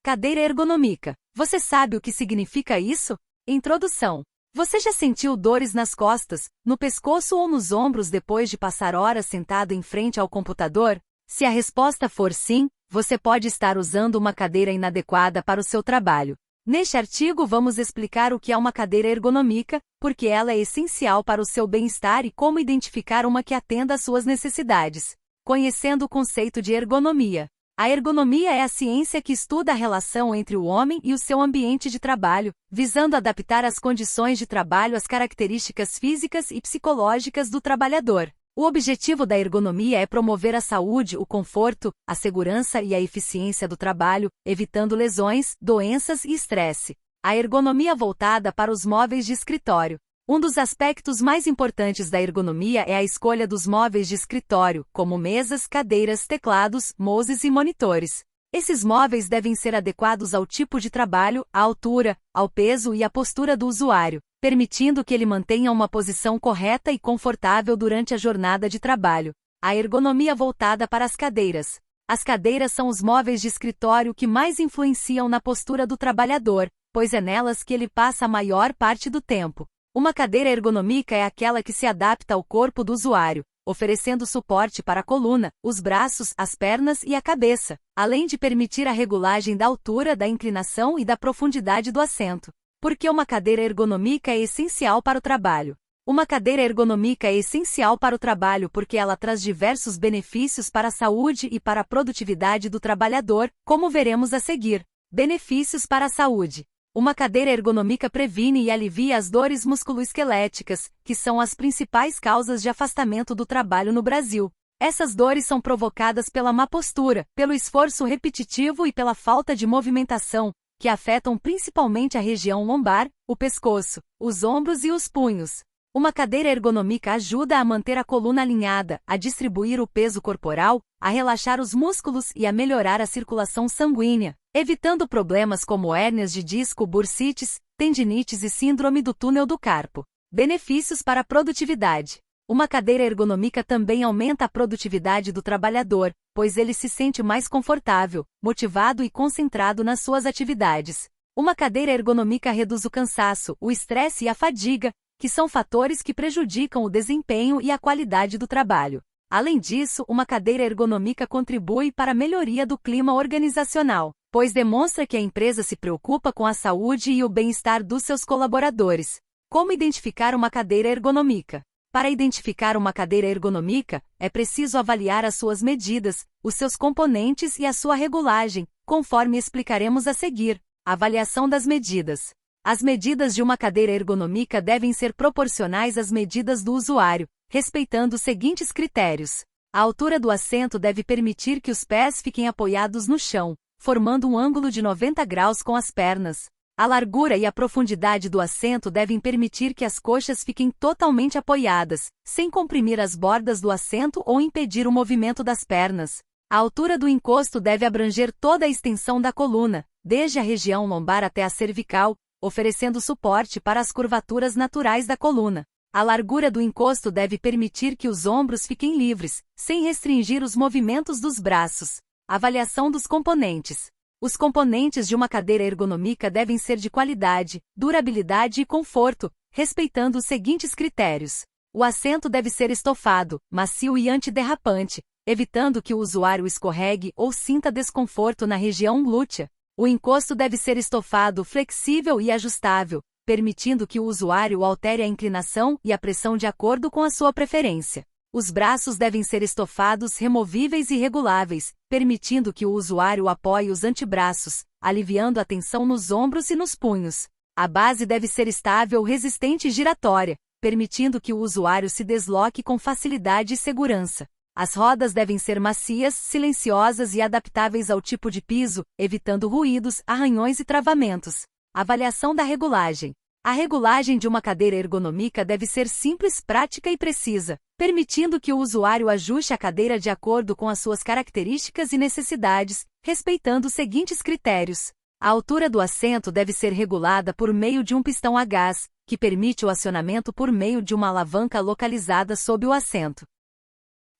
Cadeira ergonômica. Você sabe o que significa isso? Introdução. Você já sentiu dores nas costas, no pescoço ou nos ombros depois de passar horas sentado em frente ao computador? Se a resposta for sim, você pode estar usando uma cadeira inadequada para o seu trabalho. Neste artigo vamos explicar o que é uma cadeira ergonômica, porque ela é essencial para o seu bem-estar e como identificar uma que atenda às suas necessidades. Conhecendo o conceito de ergonomia. A ergonomia é a ciência que estuda a relação entre o homem e o seu ambiente de trabalho, visando adaptar as condições de trabalho às características físicas e psicológicas do trabalhador. O objetivo da ergonomia é promover a saúde, o conforto, a segurança e a eficiência do trabalho, evitando lesões, doenças e estresse. A ergonomia voltada para os móveis de escritório. Um dos aspectos mais importantes da ergonomia é a escolha dos móveis de escritório, como mesas, cadeiras, teclados, mouses e monitores. Esses móveis devem ser adequados ao tipo de trabalho, à altura, ao peso e à postura do usuário, permitindo que ele mantenha uma posição correta e confortável durante a jornada de trabalho. A ergonomia voltada para as cadeiras. As cadeiras são os móveis de escritório que mais influenciam na postura do trabalhador, pois é nelas que ele passa a maior parte do tempo. Uma cadeira ergonômica é aquela que se adapta ao corpo do usuário, oferecendo suporte para a coluna, os braços, as pernas e a cabeça, além de permitir a regulagem da altura, da inclinação e da profundidade do assento. Por que uma cadeira ergonômica é essencial para o trabalho? Uma cadeira ergonômica é essencial para o trabalho porque ela traz diversos benefícios para a saúde e para a produtividade do trabalhador, como veremos a seguir. Benefícios para a saúde. Uma cadeira ergonômica previne e alivia as dores musculoesqueléticas, que são as principais causas de afastamento do trabalho no Brasil. Essas dores são provocadas pela má postura, pelo esforço repetitivo e pela falta de movimentação, que afetam principalmente a região lombar, o pescoço, os ombros e os punhos. Uma cadeira ergonômica ajuda a manter a coluna alinhada, a distribuir o peso corporal, a relaxar os músculos e a melhorar a circulação sanguínea, evitando problemas como hérnias de disco, bursites, tendinites e síndrome do túnel do carpo. Benefícios para a produtividade. Uma cadeira ergonômica também aumenta a produtividade do trabalhador, pois ele se sente mais confortável, motivado e concentrado nas suas atividades. Uma cadeira ergonômica reduz o cansaço, o estresse e a fadiga, que são fatores que prejudicam o desempenho e a qualidade do trabalho. Além disso, uma cadeira ergonômica contribui para a melhoria do clima organizacional, pois demonstra que a empresa se preocupa com a saúde e o bem-estar dos seus colaboradores. Como identificar uma cadeira ergonômica? Para identificar uma cadeira ergonômica, é preciso avaliar as suas medidas, os seus componentes e a sua regulagem, conforme explicaremos a seguir. Avaliação das medidas. As medidas de uma cadeira ergonômica devem ser proporcionais às medidas do usuário, respeitando os seguintes critérios. A altura do assento deve permitir que os pés fiquem apoiados no chão, formando um ângulo de 90 graus com as pernas. A largura e a profundidade do assento devem permitir que as coxas fiquem totalmente apoiadas, sem comprimir as bordas do assento ou impedir o movimento das pernas. A altura do encosto deve abranger toda a extensão da coluna, desde a região lombar até a cervical, oferecendo suporte para as curvaturas naturais da coluna. A largura do encosto deve permitir que os ombros fiquem livres, sem restringir os movimentos dos braços. Avaliação dos componentes. Os componentes de uma cadeira ergonômica devem ser de qualidade, durabilidade e conforto, respeitando os seguintes critérios. O assento deve ser estofado, macio e antiderrapante, evitando que o usuário escorregue ou sinta desconforto na região glútea. O encosto deve ser estofado, flexível e ajustável, permitindo que o usuário altere a inclinação e a pressão de acordo com a sua preferência. Os braços devem ser estofados, removíveis e reguláveis, permitindo que o usuário apoie os antebraços, aliviando a tensão nos ombros e nos punhos. A base deve ser estável, resistente e giratória, permitindo que o usuário se desloque com facilidade e segurança. As rodas devem ser macias, silenciosas e adaptáveis ao tipo de piso, evitando ruídos, arranhões e travamentos. Avaliação da regulagem. A regulagem de uma cadeira ergonômica deve ser simples, prática e precisa, permitindo que o usuário ajuste a cadeira de acordo com as suas características e necessidades, respeitando os seguintes critérios. A altura do assento deve ser regulada por meio de um pistão a gás, que permite o acionamento por meio de uma alavanca localizada sob o assento.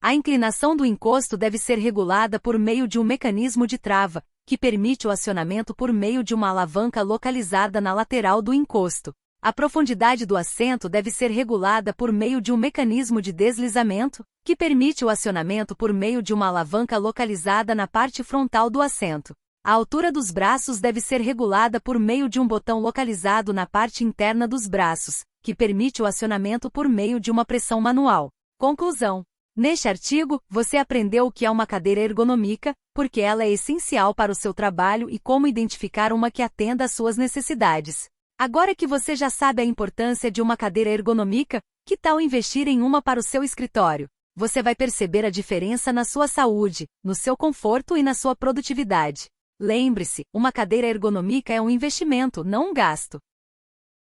A inclinação do encosto deve ser regulada por meio de um mecanismo de trava, que permite o acionamento por meio de uma alavanca localizada na lateral do encosto. A profundidade do assento deve ser regulada por meio de um mecanismo de deslizamento, que permite o acionamento por meio de uma alavanca localizada na parte frontal do assento. A altura dos braços deve ser regulada por meio de um botão localizado na parte interna dos braços, que permite o acionamento por meio de uma pressão manual. Conclusão. Neste artigo, você aprendeu o que é uma cadeira ergonômica, porque ela é essencial para o seu trabalho e como identificar uma que atenda às suas necessidades. Agora que você já sabe a importância de uma cadeira ergonômica, que tal investir em uma para o seu escritório? Você vai perceber a diferença na sua saúde, no seu conforto e na sua produtividade. Lembre-se, uma cadeira ergonômica é um investimento, não um gasto.